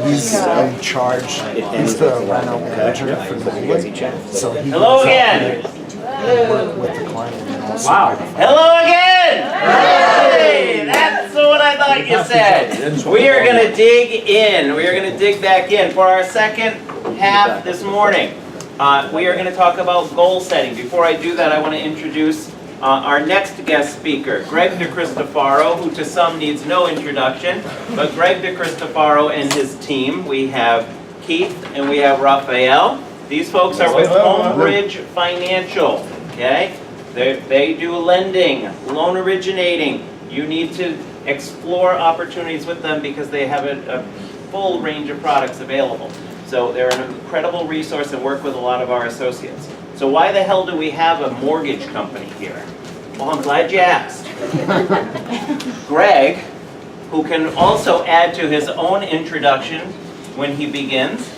He's in charge. He's the rental manager for the building. So he Hello again. work with the client and also Wow. Hello again. Hey, that's what I thought you said. We are going to dig in. We are going to dig back in for our second half this morning. We are going to talk about goal setting. Before I do that, I want to introduce our next guest speaker, Greg DeCristofaro, who to some needs no introduction, but Greg DeCristofaro and his team. We have Keith and we have Raphael. These folks are with Homebridge Financial, okay? They do lending, loan originating. You need to explore opportunities with them because they have a full range of products available. So they're an incredible resource and work with a lot of our associates. So why the hell do we have a mortgage company here? Well, I'm glad you asked. Greg, who can also add to his own introduction when he begins,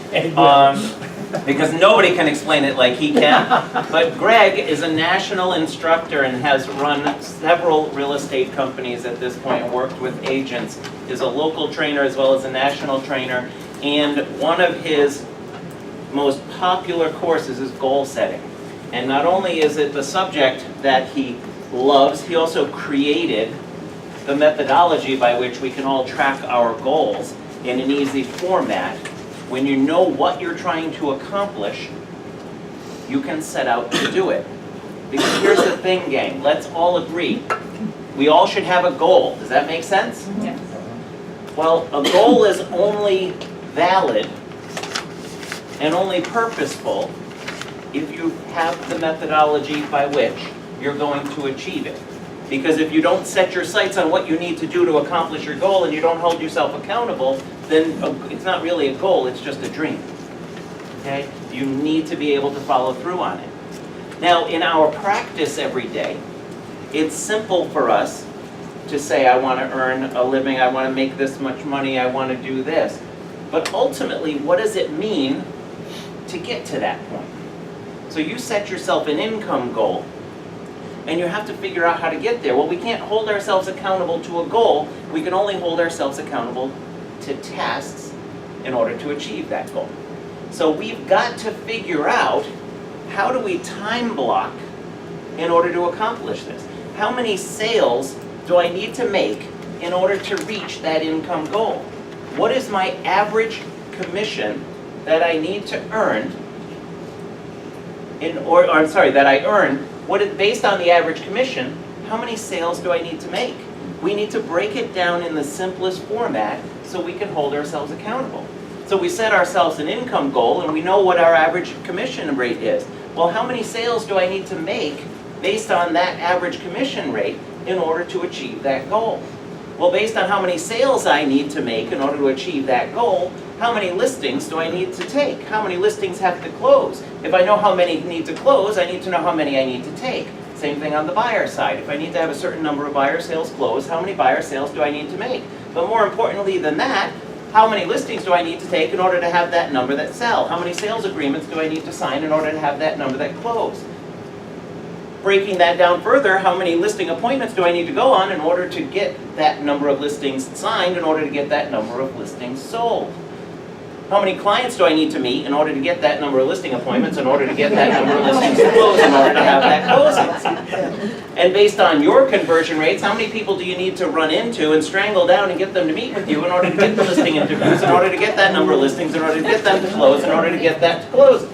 because nobody can explain it like he can, but Greg is a national instructor and has run several real estate companies at this point and worked with agents, is a local trainer as well as a national trainer, and one of his most popular courses is goal setting. And not only is it the subject that he loves, he also created the methodology by which we can all track our goals in an easy format. When you know what you're trying to accomplish, you can set out to do it. Because here's the thing, gang, let's all agree. We all should have a goal. Does that make sense? Yes. Well, a goal is only valid and only purposeful if you have the methodology by which you're going to achieve it. Because if you don't set your sights on what you need to do to accomplish your goal and you don't hold yourself accountable, then it's not really a goal, it's just a dream. Okay? You need to be able to follow through on it. Now, in our practice every day, it's simple for us to say, I want to earn a living, I want to make this much money, I want to do this. But ultimately, what does it mean to get to that point? So you set yourself an income goal, and you have to figure out how to get there. Well, we can't hold ourselves accountable to a goal. We can only hold ourselves accountable to tasks in order to achieve that goal. So we've got to figure out, how do we time block in order to accomplish this? How many sales do I need to make in order to reach that income goal? What is my average commission that I need to earn that I earn, based on the average commission, how many sales do I need to make? We need to break it down in the simplest format so we can hold ourselves accountable. So we set ourselves an income goal and we know what our average commission rate is. Well, how many sales do I need to make based on that average commission rate in order to achieve that goal? Well, based on how many sales I need to make in order to achieve that goal, how many listings do I need to take? How many listings have to close? If I know how many need to close, I need to know how many I need to take. Same thing on the buyer side. If I need to have a certain number of buyer sales close, how many buyer sales do I need to make? But more importantly than that, how many listings do I need to take in order to have that number that sell? How many sales agreements do I need to sign in order to have that number that close? Breaking that down further, how many listing appointments do I need to go on in order to get that number of listings signed, in order to get that number of listings sold? How many clients do I need to meet in order to get that number of listing appointments, in order to get that number of listings closed, in order to have that closing? And based on your conversion rates, how many people do you need to run into and strangle down and get them to meet with you in order to get the listing interviews, in order to get that number of listings, in order to get them to close, in order to get that to close?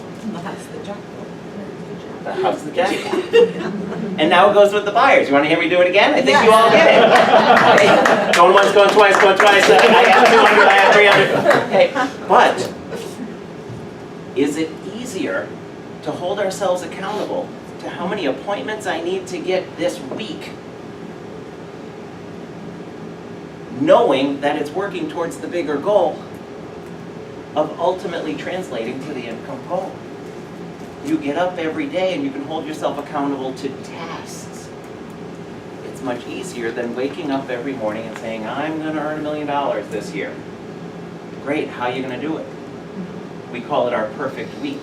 How's the jackpot? And now it goes with the buyers. You want to hear me do it again? I think you all get it. Okay. Going once, going twice, going twice. I have 200, I have 300. Okay. But is it easier to hold ourselves accountable to how many appointments I need to get this week, knowing that it's working towards the bigger goal of ultimately translating to the income goal? You get up every day and you can hold yourself accountable to tasks. It's much easier than waking up every morning and saying, I'm going to earn $1 million this year. Great, how are you going to do it? We call it our perfect week.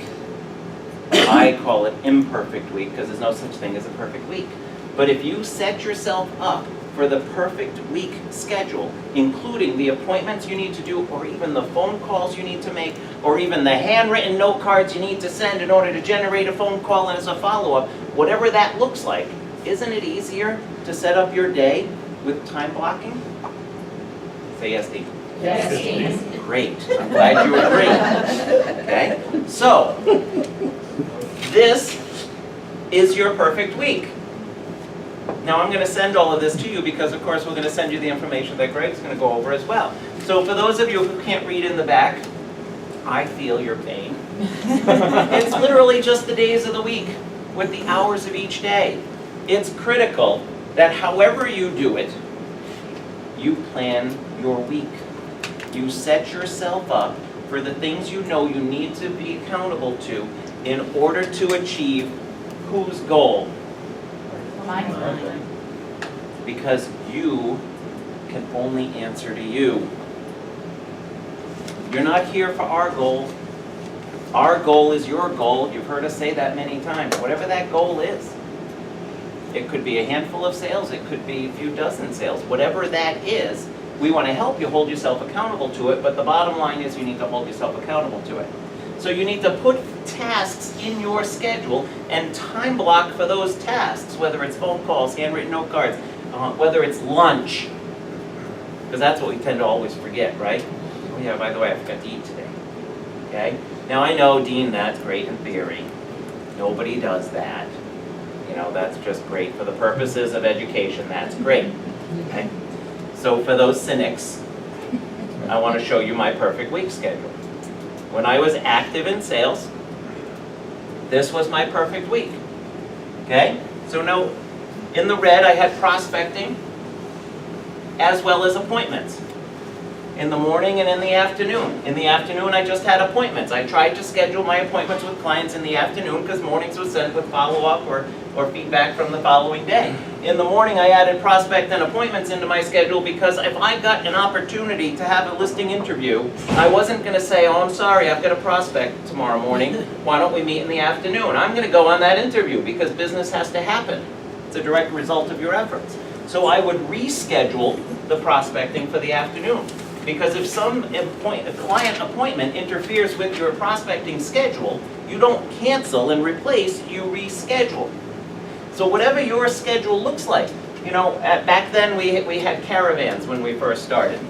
I call it imperfect week because there's no such thing as a perfect week. But if you set yourself up for the perfect week schedule, including the appointments you need to do, or even the phone calls you need to make, or even the handwritten note cards you need to send in order to generate a phone call and as a follow-up, whatever that looks like, isn't it easier to set up your day with time blocking? Say yes, Steve. Yes, Steve. Great, I'm glad you agree. Okay, so this is your perfect week. Now I'm going to send all of this to you because of course we're going to send you the information that Greg's going to go over as well. So for those of you who can't read in the back, I feel your pain. It's literally just the days of the week with the hours of each day. It's critical that however you do it, you plan your week. You set yourself up for the things you know you need to be accountable to in order to achieve whose goal? Mine. Because you can only answer to you. You're not here for our goal. Our goal is your goal. You've heard us say that many times. Whatever that goal is. It could be a handful of sales. It could be a few dozen sales. Whatever that is, we want to help you hold yourself accountable to it, but the bottom line is you need to hold yourself accountable to it. So you need to put tasks in your schedule and time block for those tasks, whether it's phone calls, handwritten note cards, whether it's lunch, because that's what we tend to always forget, right? Oh yeah, by the way, I forgot to eat today. Okay? Now I know, Dean, that's great in theory. Nobody does that. You know, that's just great for the purposes of education. That's great. Okay? So for those cynics, I want to show you my perfect week schedule. When I was active in sales, this was my perfect week. Okay? So now, in the red I had prospecting as well as appointments. In the morning and in the afternoon. In the afternoon I just had appointments. I tried to schedule my appointments with clients in the afternoon because mornings was sent with follow-up or feedback from the following day. In the morning I added prospect and appointments into my schedule because if I got an opportunity to have a listing interview, I wasn't going to say, oh I'm sorry, I've got a prospect tomorrow morning, why don't we meet in the afternoon? I'm going to go on that interview because business has to happen. It's a direct result of your efforts. So I would reschedule the prospecting for the afternoon. Because if some client appointment interferes with your prospecting schedule, you don't cancel and replace, you reschedule. So whatever your schedule looks like, you know, back then we had caravans when we first started.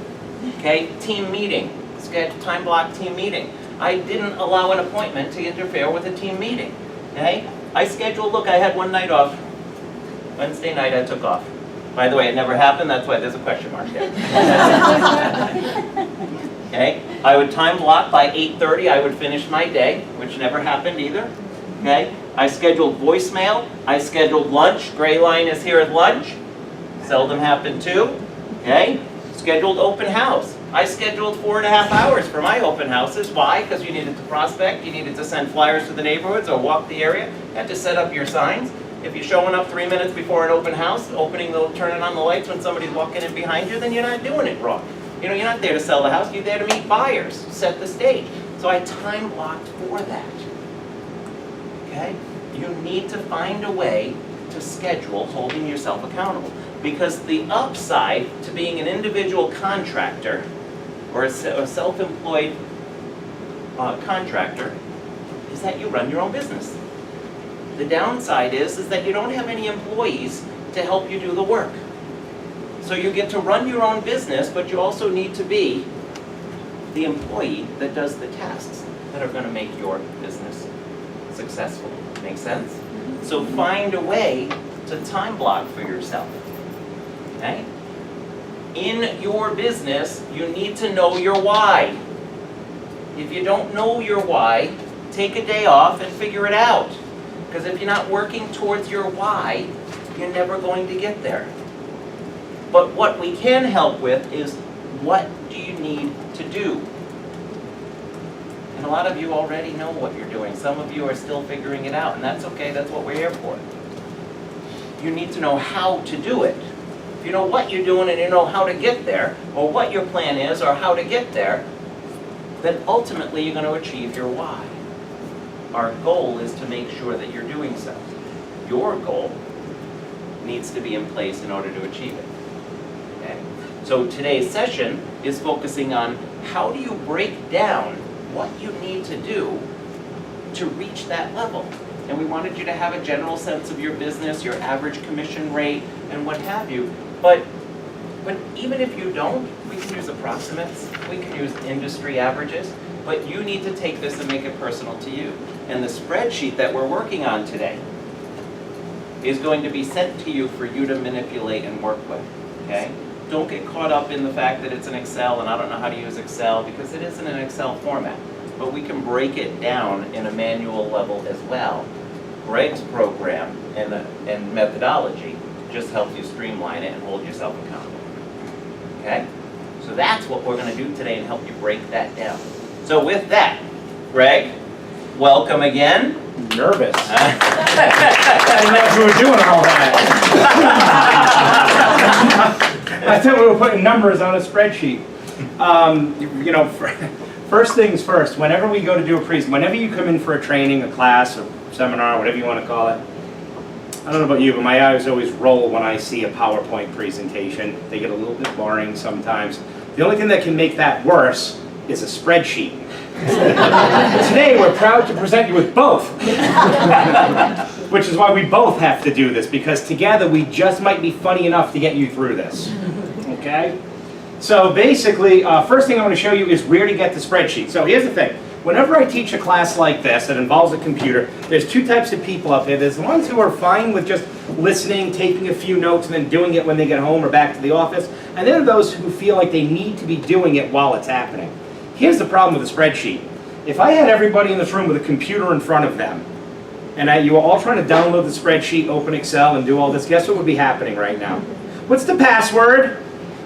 Okay, team meeting, time block team meeting. I didn't allow an appointment to interfere with a team meeting. Okay, I scheduled, look, I had one night off. Wednesday night I took off. By the way, it never happened, that's why there's a question mark there. Okay, I would time block by 8:30, I would finish my day, which never happened either. Okay, I scheduled voicemail, I scheduled lunch, gray line is here at lunch, seldom happened too. Okay, scheduled open house. I scheduled 4.5 hours for my open houses. Why? Because you needed to prospect, you needed to send flyers to the neighborhoods or walk the area, you had to set up your signs. If you're showing up 3 minutes before an open house, turning on the lights when somebody's walking in behind you, then you're not doing it wrong. You know, you're not there to sell the house, you're there to meet buyers, set the stage. So I time blocked for that. Okay? You need to find a way to schedule holding yourself accountable. Because the upside to being an individual contractor or a self-employed contractor is that you run your own business. The downside is that you don't have any employees to help you do the work. So you get to run your own business, but you also need to be the employee that does the tasks that are going to make your business successful. Make sense? So find a way to time block for yourself. Okay? In your business, you need to know your why. If you don't know your why, take a day off and figure it out. Because if you're not working towards your why, you're never going to get there. But what we can help with is, what do you need to do? And a lot of you already know what you're doing. Some of you are still figuring it out, and that's okay, that's what we're here for. You need to know how to do it. If you know what you're doing and you know how to get there, or what your plan is, or how to get there, then ultimately you're going to achieve your why. Our goal is to make sure that you're doing so. Your goal needs to be in place in order to achieve it. So today's session is focusing on how do you break down what you need to do to reach that level. And we wanted you to have a general sense of your business, your average commission rate, and what have you. But even if you don't, we can use approximates, we can use industry averages, but you need to take this and make it personal to you. And the spreadsheet that we're working on today is going to be sent to you for you to manipulate and work with, okay? Don't get caught up in the fact that it's an Excel and I don't know how to use Excel, because it isn't an Excel format. But we can break it down in a manual level as well. Greg's program and methodology just helps you streamline it and hold yourself accountable. Okay? So that's what we're going to do today and help you break that down. So with that, Greg, welcome again. Nervous. I didn't know if we were doing all that. I thought we were putting numbers on a spreadsheet. You know, first things first, whenever we go to do a presentation, whenever you come in for a training, a class, a seminar, whatever you want to call it, I don't know about you, but my eyes always roll when I see a PowerPoint presentation. They get a little bit boring sometimes. The only thing that can make that worse is a spreadsheet. Today we're proud to present you with both, which is why we both have to do this, because together we just might be funny enough to get you through this. Okay? So basically, first thing I want to show you is where to get the spreadsheet. So here's the thing. Whenever I teach a class like this that involves a computer, there's two types of people out there. There's the ones who are fine with just listening, taking a few notes, and then doing it when they get home or back to the office. And then there are those who feel like they need to be doing it while it's happening. Here's the problem with a spreadsheet. If I had everybody in this room with a computer in front of them, and you were all trying to download the spreadsheet, open Excel, and do all this, guess what would be happening right now? What's the password?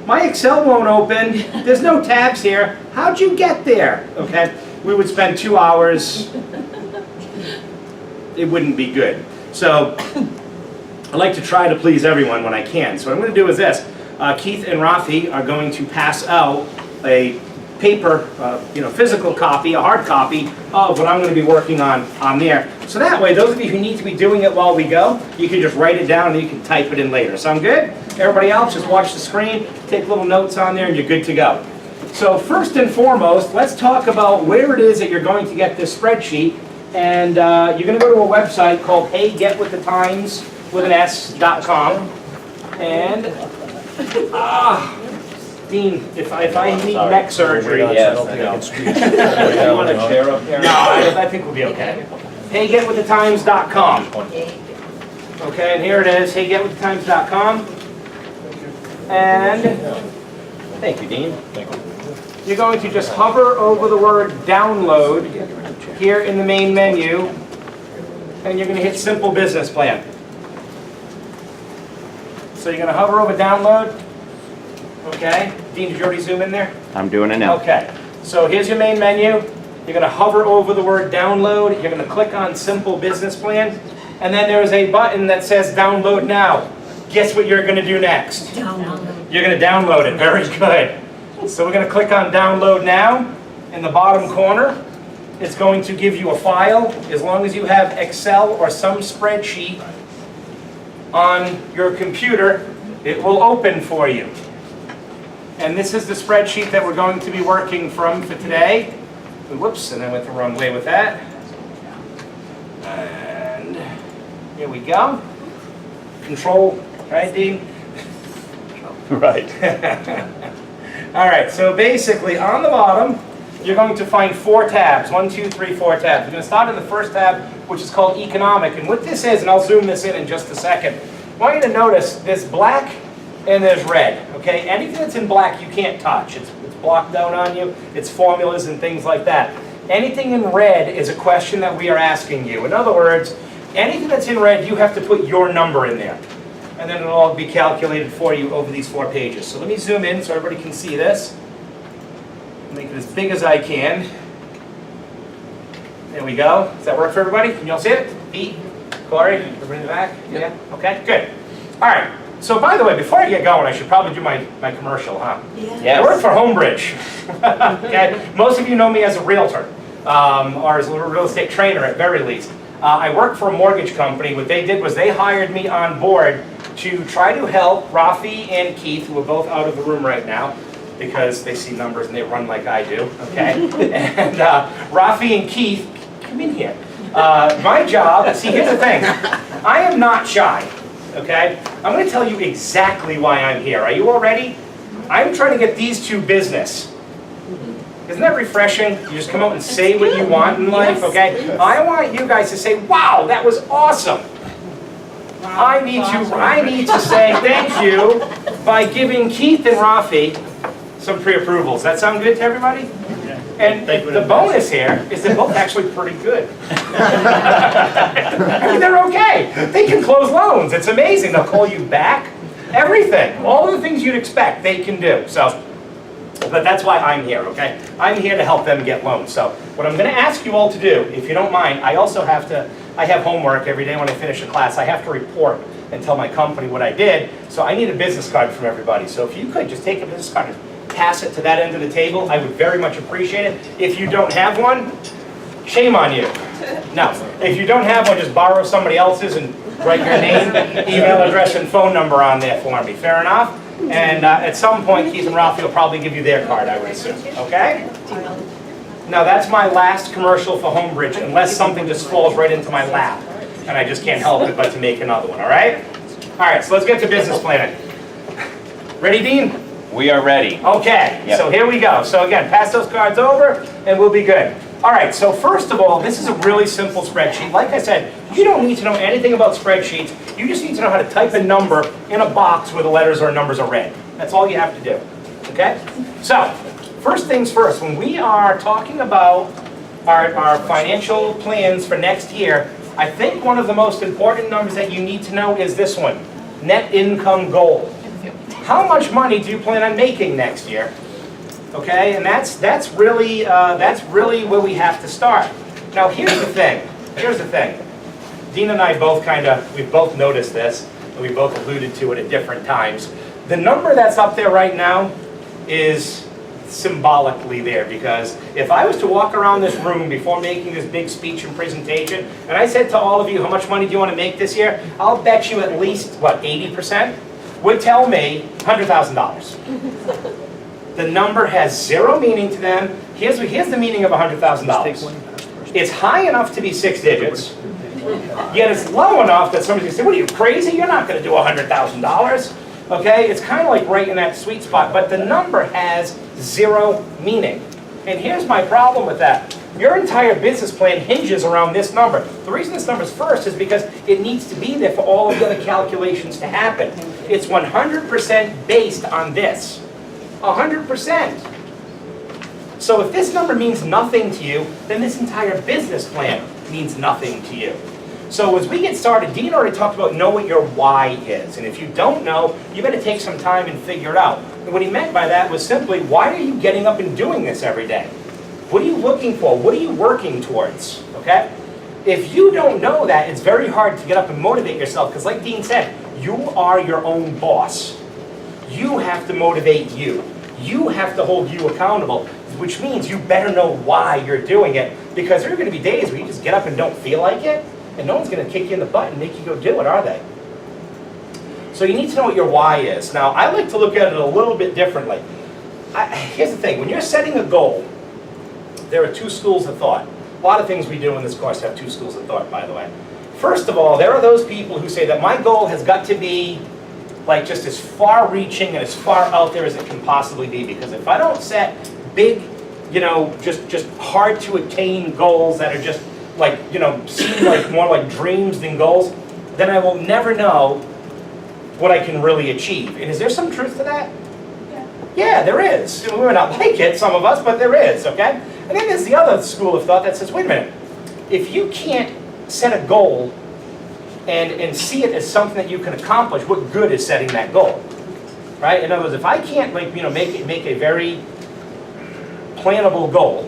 My Excel won't open. There's no tabs here. How'd you get there? Okay? We would spend 2 hours. It wouldn't be good. So I like to try to please everyone when I can. So what I'm going to do is this. Keith and Rafi are going to pass out a paper, physical copy, a hard copy of what I'm going to be working on there. So that way, those of you who need to be doing it while we go, you can just write it down and you can type it in later. Sound good? Everybody else, just watch the screen, take little notes on there, and you're good to go. So first and foremost, let's talk about where it is that you're going to get this spreadsheet. And you're going to go to a website called heygetwiththetimeswithans.com. And Dean, if I need neck surgery, Yes, I know. You want a chair up there? no, I think we'll be okay. Heygetwiththetimes.com. Okay, and here it is, heygetwiththetimes.com. And thank you, Dean. You're going to just hover over the word download here in the main menu, and you're going to hit Simple Business Plan. So you're going to hover over download. Okay. Dean, did you already zoom in there? I'm doing it now. Okay. So here's your main menu. You're going to hover over the word download. You're going to click on Simple Business Plan. And then there is a button that says Download Now. Guess what you're going to do next? Download. You're going to download it. Very good. So we're going to click on Download Now. In the bottom corner, it's going to give you a file. As long as you have Excel or some spreadsheet on your computer, it will open for you. And this is the spreadsheet that we're going to be working from for today. Whoops, and I went the wrong way with that. And here we go. Control, right, Dean? Right. All right, so basically on the bottom, you're going to find 4 tabs. 1, 2, 3, 4 tabs. We're going to start in the first tab, which is called Economic. And what this is, and I'll zoom this in just a second, I want you to notice there's black and there's red. Okay, anything that's in black you can't touch. It's blocked out on you. It's formulas and things like that. Anything in red is a question that we are asking you. In other words, anything that's in red, you have to put your number in there. And then it'll all be calculated for you over these 4 pages. So let me zoom in so everybody can see this. Make it as big as I can. There we go. Does that work for everybody? Can you all see it? Pete, Corey, everybody in the back? Yeah? Okay, good. All right. So by the way, before I get going, I should probably do my commercial, huh? Yes. I work for Homebridge. Okay? Most of you know me as a realtor, or as a real estate trainer at very least. I work for a mortgage company. What they did was they hired me on board to try to help Rafi and Keith, who are both out of the room right now, because they see numbers and they run like I do, okay? And Rafi and Keith, come in here. My job, see, here's the thing. I am not shy, okay? I'm going to tell you exactly why I'm here. Are you all ready? I'm trying to get these two business. Isn't that refreshing? You just come out and say what you want in life, okay? I want you guys to say, wow, that was awesome. I need to say thank you by giving Keith and Rafi some pre-approvals. That sound good to everybody? And the bonus here is they're both actually pretty good. I mean, they're okay. They can close loans. It's amazing. They'll call you back. Everything. All of the things you'd expect, they can do. So, but that's why I'm here, okay? I'm here to help them get loans. So what I'm going to ask you all to do, if you don't mind, I also have homework every day when I finish a class. I have to report and tell my company what I did. So I need a business card from everybody. So if you could just take a business card and pass it to that end of the table, I would very much appreciate it. If you don't have one, shame on you. No, if you don't have one, just borrow somebody else's and write your name, email address, and phone number on there for me. Fair enough? And at some point, Keith and Rafi will probably give you their card, I would assume. Okay? Now, that's my last commercial for Homebridge, unless something just falls right into my lap, and I just can't help it but to make another one, all right? All right, so let's get to business planning. Ready, Dean? We are ready. Okay, Yep. So here we go. So again, pass those cards over, and we'll be good. All right, so first of all, this is a really simple spreadsheet. Like I said, you don't need to know anything about spreadsheets. You just need to know how to type a number in a box where the letters or numbers are red. That's all you have to do, okay? So, first things first, when we are talking about our financial plans for next year, I think one of the most important numbers that you need to know is this one, net income goal. How much money do you plan on making next year? Okay, and that's really where we have to start. Now here's the thing. Dean and I we've both noticed this, and we both alluded to it at different times. The number that's up there right now is symbolically there, because if I was to walk around this room before making this big speech and presentation, and I said to all of you, how much money do you want to make this year? I'll bet you at least, 80% would tell me $100,000. The number has zero meaning to them. Here's the meaning of $100,000. It's high enough to be 6 digits, yet it's low enough that somebody's going to say, what are you, crazy? You're not going to do $100,000. Okay, it's kind of like right in that sweet spot, but the number has zero meaning. And here's my problem with that. Your entire business plan hinges around this number. The reason this number is first is because it needs to be there for all of the other calculations to happen. It's 100% based on this. 100%. So if this number means nothing to you, then this entire business plan means nothing to you. So as we get started, Dean already talked about know what your why is. And if you don't know, you better take some time and figure it out. And what he meant by that was simply, why are you getting up and doing this every day? What are you looking for? What are you working towards? Okay? If you don't know that, it's very hard to get up and motivate yourself, because like Dean said, you are your own boss. You have to motivate you. You have to hold you accountable, which means you better know why you're doing it, because there are going to be days where you just get up and don't feel like it, and no one's going to kick you in the butt and make you go do it, are they? So you need to know what your why is. Now, I like to look at it a little bit differently. Here's the thing. When you're setting a goal, there are 2 schools of thought. A lot of things we do in this course have 2 schools of thought, by the way. First of all, there are those people who say that my goal has got to be like just as far-reaching and as far out there as it can possibly be, because if I don't set big, just hard-to-attain goals that are just like, seem like more like dreams than goals, then I will never know what I can really achieve. And is there some truth to that? Yeah, there is. We may not like it, some of us, but there is, okay? And then there's the other school of thought that says, wait a minute, if you can't set a goal and see it as something that you can accomplish, what good is setting that goal? Right? In other words, if I can't make a very plannable goal,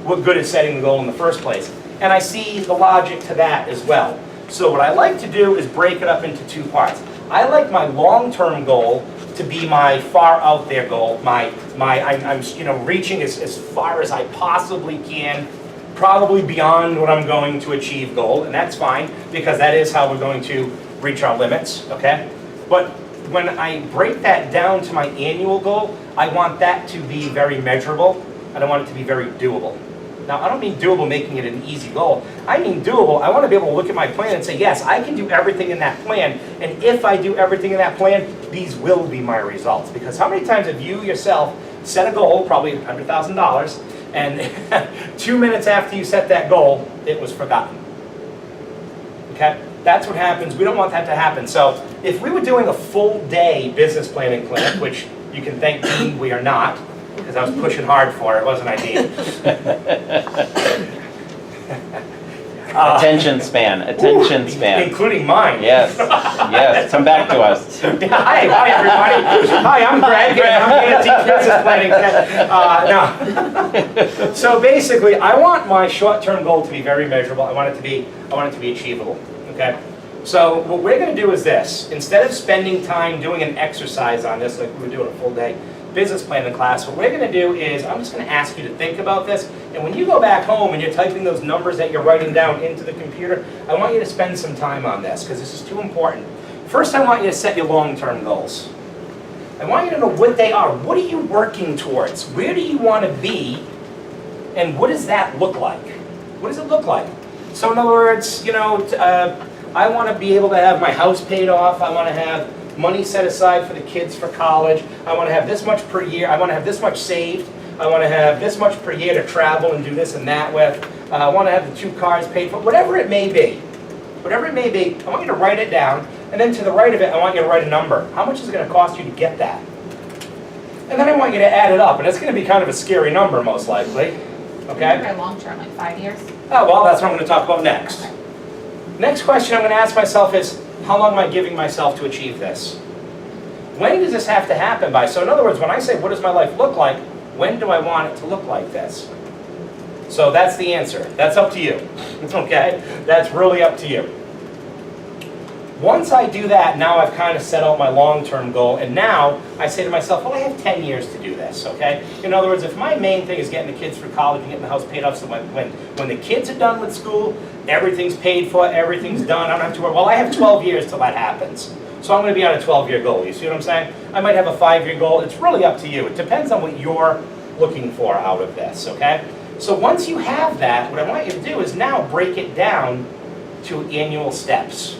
what good is setting the goal in the first place? And I see the logic to that as well. So what I like to do is break it up into 2 parts. I like my long-term goal to be my far out there goal, I'm reaching as far as I possibly can, probably beyond what I'm going to achieve goal, and that's fine, because that is how we're going to reach our limits, okay? But when I break that down to my annual goal, I want that to be very measurable, and I want it to be very doable. Now, I don't mean doable making it an easy goal. I mean doable, I want to be able to look at my plan and say, yes, I can do everything in that plan, and if I do everything in that plan, these will be my results. Because how many times have you yourself set a goal, probably $100,000, and 2 minutes after you set that goal, it was forgotten? Okay? That's what happens. We don't want that to happen. So if we were doing a full day business planning clinic, which you can thank Dean we are not, because I was pushing hard for it, wasn't I, Dean? Attention span, Including mine. Yes, yes, come back to us. Hi, everybody. Hi, I'm Greg, and I'm the business planning. No. So basically, I want my short-term goal to be very measurable. I want it to be achievable. Okay. So what we're going to do is this: instead of spending time doing an exercise on this, like we were doing a full day business planning class, what we're going to do is I'm just going to ask you to think about this. And when you go back home and you're typing those numbers that you're writing down into the computer, I want you to spend some time on this because this is too important. First, I want you to set your long-term goals. I want you to know what they are. What are you working towards? Where do you want to be? And what does that look like? What does it look like? So in other words, you know, I want to be able to have my house paid off. I want to have money set aside for the kids for college. I want to have this much per year. I want to have this much saved. I want to have this much per year to travel and do this and that with. I want to have the 2 cars paid for. Whatever it may be. Whatever it may be, I want you to write it down. And then to the right of it, I want you to write a number. How much is it going to cost you to get that? And then I want you to add it up. And it's going to be kind of a scary number, most likely. Okay? Very long term, like 5 years. Oh, well, that's what I'm going to talk about next. Next question I'm going to ask myself is, how long am I giving myself to achieve this? When does this have to happen by? So in other words, when I say, what does my life look like, when do I want it to look like this? So that's the answer. That's up to you. Okay? That's really up to you. Once I do that, now I've kind of set out my long-term goal, and now I say to myself, well, I have 10 years to do this, okay? In other words, if my main thing is getting the kids through college and getting the house paid off, so when the kids are done with school, everything's paid for, everything's done, I don't have to worry. Well, I have 12 years till that happens. So I'm going to be on a 12-year goal. You see what I'm saying? I might have a 5-year goal. It's really up to you. It depends on what you're looking for out of this, okay? So once you have that, what I want you to do is now break it down to annual steps,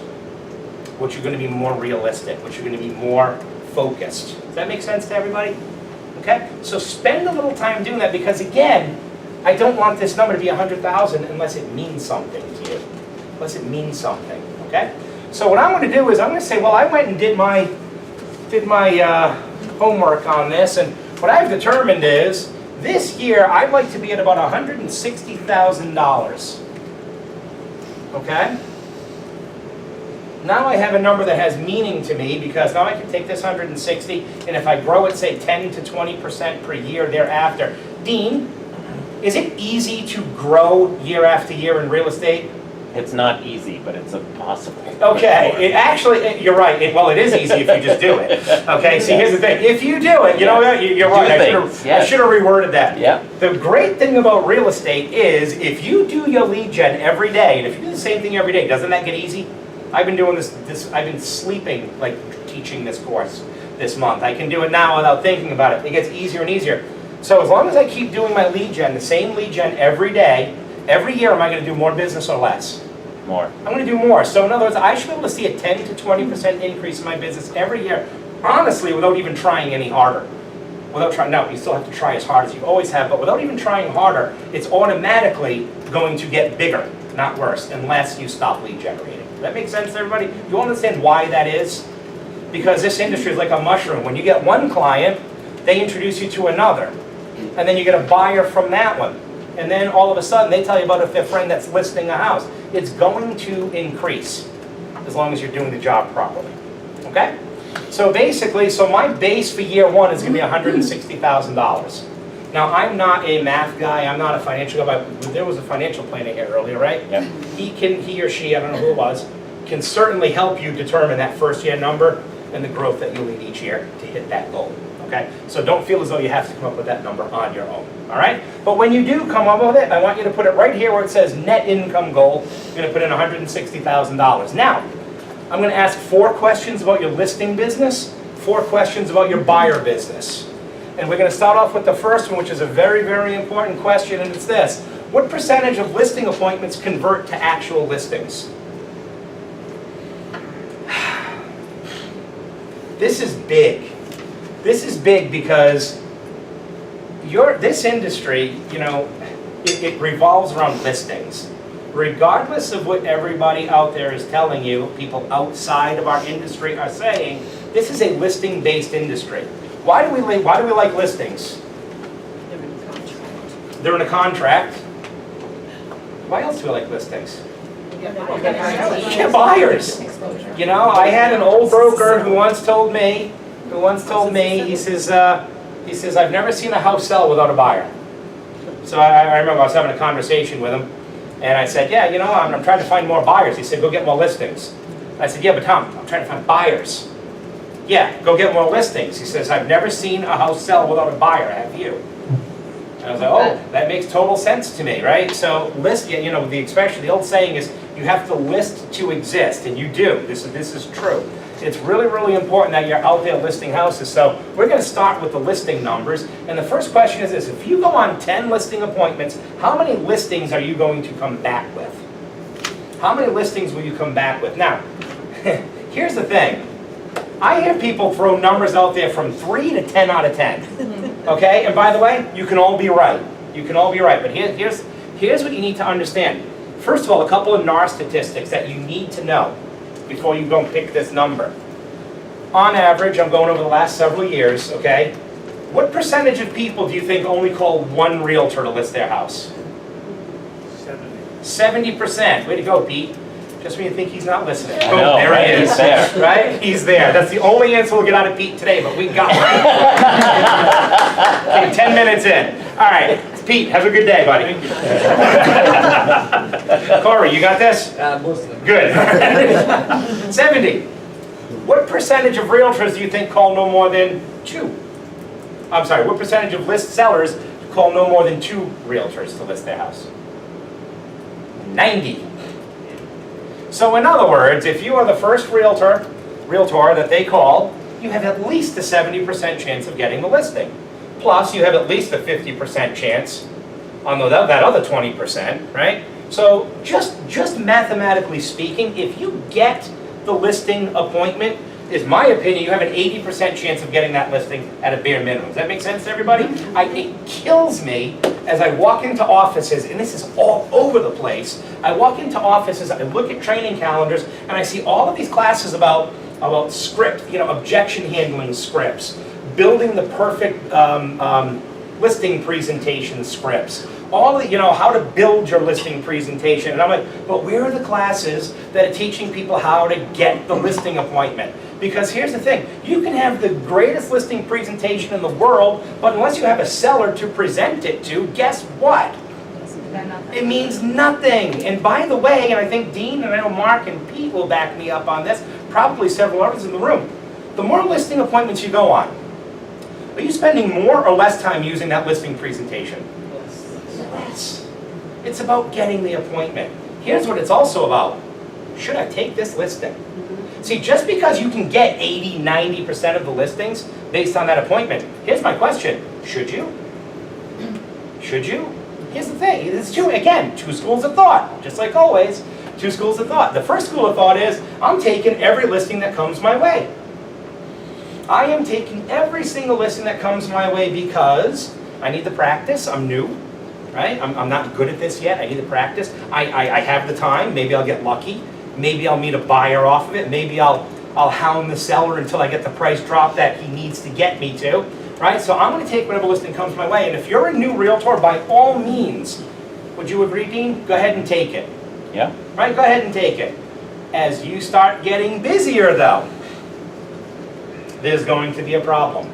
which are going to be more realistic, which are going to be more focused. Does that make sense to everybody? Okay? So spend a little time doing that because, again, I don't want this number to be 100,000 unless it means something to you. Unless it means something, okay? So what I'm going to do is I'm going to say, well, I went and did my homework on this, and what I've determined is this year I'd like to be at about $160,000. Okay? Now I have a number that has meaning to me because now I can take this 160 and if I grow it, say 10 to 20% per year thereafter. Dean, is it easy to grow year after year in real estate? It's not easy, but it's possible. Okay, you're right. It is easy if you just do it. Okay, see, here's the thing. If you do it, you know what, you're right. I should have reworded that. Yeah. The great thing about real estate is if you do your lead gen every day, and if you do the same thing every day, doesn't that get easy? I've been doing this, I've been sleeping, like teaching this course this month. I can do it now without thinking about it. It gets easier and easier. So as long as I keep doing my lead gen, the same lead gen every day, every year am I going to do more business or less? More. I'm going to do more. So in other words, I should be able to see a 10 to 20% increase in my business every year, honestly, without even trying any harder. No, you still have to try as hard as you always have, but without even trying harder, it's automatically going to get bigger, not worse, unless you stop lead generating. Does that make sense to everybody? Do you understand why that is? Because this industry is like a mushroom. When you get one client, they introduce you to another. And then you get a buyer from that one. And then all of a sudden, they tell you about their friend that's listing a house. It's going to increase as long as you're doing the job properly. Okay? So basically, my base for year one is going to be $160,000. Now, I'm not a math guy. I'm not a financial guy. But there was a financial planner here earlier, right? Yeah. He or she, I don't know who it was, can certainly help you determine that first year number and the growth that you'll need each year to hit that goal. Okay? So don't feel as though you have to come up with that number on your own. All right? But when you do come up with it, I want you to put it right here where it says net income goal. You're going to put in $160,000. Now, I'm going to ask 4 questions about your listing business, 4 questions about your buyer business. And we're going to start off with the first one, which is a very, very important question, and it's this. What percentage of listing appointments convert to actual listings? This is big. This is big because this industry, you know, it revolves around listings. Regardless of what everybody out there is telling you, people outside of our industry are saying, this is a listing-based industry. Why do we like listings? They're in a contract. Why else do we like listings? Yeah, buyers. You know, I had an old broker who once told me, he says, I've never seen a house sell without a buyer. So I remember I was having a conversation with him, and I said, yeah, you know, I'm trying to find more buyers. He said, go get more listings. I said, yeah, but Tom, I'm trying to find buyers. Yeah, go get more listings. He says, I've never seen a house sell without a buyer, have you? And I was like, oh, that makes total sense to me, right? So you know, the expression, the old saying is, you have to list to exist, and you do. This is true. It's really, really important that you're out there listing houses. So we're going to start with the listing numbers. And the first question is this. If you go on 10 listing appointments, how many listings are you going to come back with? How many listings will you come back with? Now, here's the thing. I hear people throw numbers out there from 3 to 10 out of 10. Okay? And by the way, you can all be right. You can all be right. But here's what you need to understand. First of all, a couple of NAR statistics that you need to know before you go and pick this number. On average, I'm going over the last several years, okay? What percentage of people do you think only call one realtor to list their house? 70%. Way to go, Pete. Just when you think he's not listening. I know, there right? he is. He's there. Right? He's there. That's the only answer we'll get out of Pete today, but we got one. Okay, 10 minutes in. All right. Pete, have a good day, buddy. Corey, you got this? Mostly. Good. 70. What percentage of realtors do you think call no more than 2? I'm sorry, what percentage of list sellers call no more than 2 realtors to list their house? 90. So in other words, if you are the first realtor that they call, you have at least a 70% chance of getting the listing. Plus, you have at least a 50% chance on that other 20%, right? So just mathematically speaking, if you get the listing appointment, is my opinion, you have an 80% chance of getting that listing at a bare minimum. Does that make sense to everybody? It kills me as I walk into offices, and this is all over the place. I walk into offices, I look at training calendars, and I see all of these classes about script, you know, objection handling scripts, building the perfect listing presentation scripts, all the, you know, how to build your listing presentation. And I'm like, but where are the classes that are teaching people how to get the listing appointment? Because here's the thing, you can have the greatest listing presentation in the world, but unless you have a seller to present it to, guess what? It means nothing. And by the way, and I think Dean and I know Mark and Pete will back me up on this, probably several others in the room, the more listing appointments you go on, are you spending more or less time using that listing presentation? Less. It's about getting the appointment. Here's what it's also about. Should I take this listing? See, just because you can get 80, 90% of the listings based on that appointment, here's my question. Should you? Should you? Here's the thing. It's two schools of thought, just like always. 2 schools of thought. The first school of thought is, I'm taking every listing that comes my way. I am taking every single listing that comes my way because I need the practice. I'm new, right? I'm not good at this yet. I need the practice. I have the time. Maybe I'll get lucky. Maybe I'll meet a buyer off of it. Maybe I'll hound the seller until I get the price drop that he needs to get me to, right? So I'm going to take whatever listing comes my way. And if you're a new realtor, by all means, would you agree, Dean? Go ahead and take it. Yeah. Right? Go ahead and take it. As you start getting busier, though, there's going to be a problem.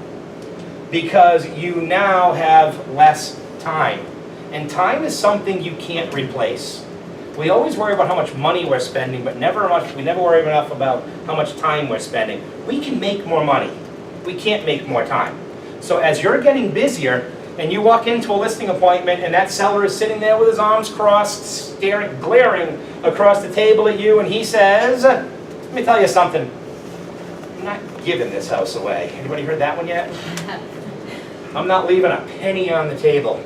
Because you now have less time. And time is something you can't replace. We always worry about how much money we're spending, but we never worry enough about how much time we're spending. We can make more money. We can't make more time. So as you're getting busier, and you walk into a listing appointment, and that seller is sitting there with his arms crossed, glaring across the table at you, and he says, Let me tell you something. I'm not giving this house away. Anybody heard that one yet? I'm not leaving a penny on the table.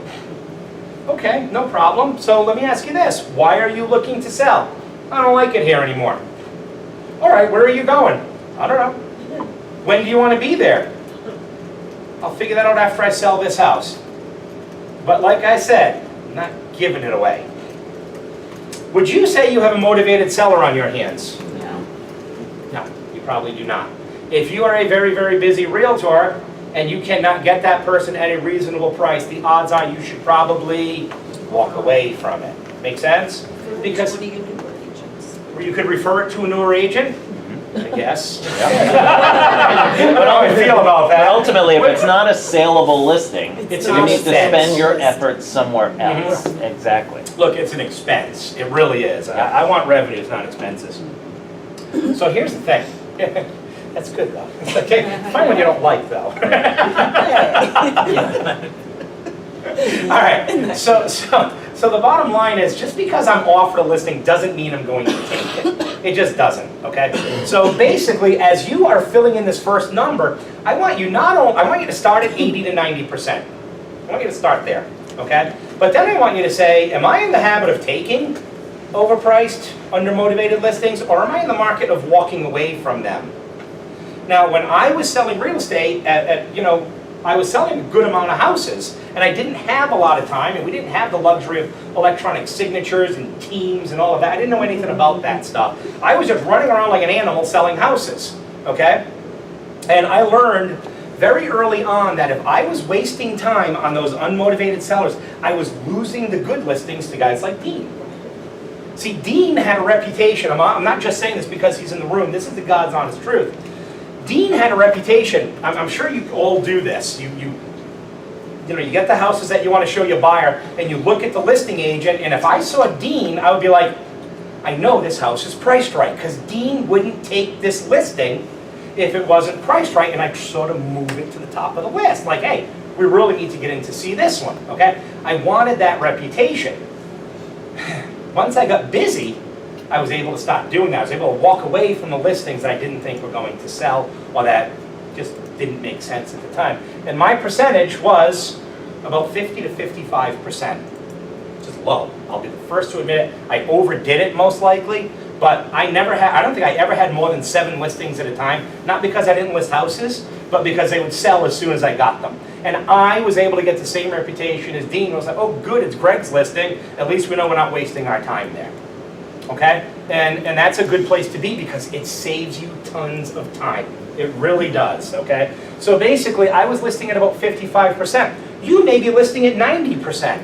Okay, no problem. So let me ask you this. Why are you looking to sell? I don't like it here anymore. All right, where are you going? I don't know. When do you want to be there? I'll figure that out after I sell this house. But like I said, I'm not giving it away. Would you say you have a motivated seller on your hands? No. No, you probably do not. If you are a very, very busy realtor and you cannot get that person at a reasonable price, the odds are you should probably walk away from it. Make sense? Because What are you gonna do with agents? you could refer it to a newer agent, I guess. I don't know how I feel about But that. ultimately, if it's not a saleable listing, It's you an need to expense. spend your efforts somewhere else. Exactly. Look, it's an expense. It really is. I want revenues, not expenses. So here's the thing. That's good, though. It's okay. Fine when you don't like, though. All right. So the bottom line is, just because I'm offered a listing doesn't mean I'm going to take it. It just doesn't. Okay. So basically, as you are filling in this first number, I want you to start at 80 to 90%. I want you to start there. Okay. But then I want you to say, am I in the habit of taking overpriced, undermotivated listings, or am I in the market of walking away from them? Now, when I was selling real estate, I was selling a good amount of houses, and I didn't have a lot of time, and we didn't have the luxury of electronic signatures and Teams and all of that. I didn't know anything about that stuff. I was just running around like an animal selling houses, okay? And I learned very early on that if I was wasting time on those unmotivated sellers, I was losing the good listings to guys like Dean. See, Dean had a reputation. I'm not just saying this because he's in the room. This is the God's honest truth. Dean had a reputation. I'm sure you all do this. You get the houses that you want to show your buyer, and you look at the listing agent, and if I saw Dean, I would be like, I know this house is priced right, because Dean wouldn't take this listing if it wasn't priced right, and I'd sort of move it to the top of the list. Like, hey, we really need to get in to see this one, okay? I wanted that reputation. Once I got busy, I was able to stop doing that. I was able to walk away from the listings that I didn't think were going to sell, or that just didn't make sense at the time. And my percentage was about 50 to 55%. Which is low. I'll be the first to admit it. I overdid it most likely, but I don't think I ever had more than 7 listings at a time. Not because I didn't list houses, but because they would sell as soon as I got them. And I was able to get the same reputation as Dean. I was like, oh good, it's Greg's listing. At least we know we're not wasting our time there. Okay? And that's a good place to be because it saves you tons of time. It really does, okay? So basically, I was listing at about 55%. You may be listing at 90%.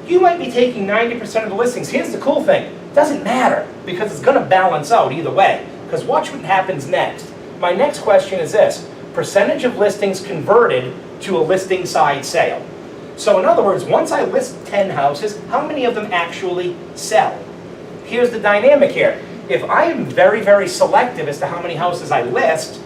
You might be taking 90% of the listings. Here's the cool thing. It doesn't matter because it's going to balance out either way. Because watch what happens next. My next question is this. Percentage of listings converted to a listing side sale. So in other words, once I list 10 houses, how many of them actually sell? Here's the dynamic here. If I am very, very selective as to how many houses I list,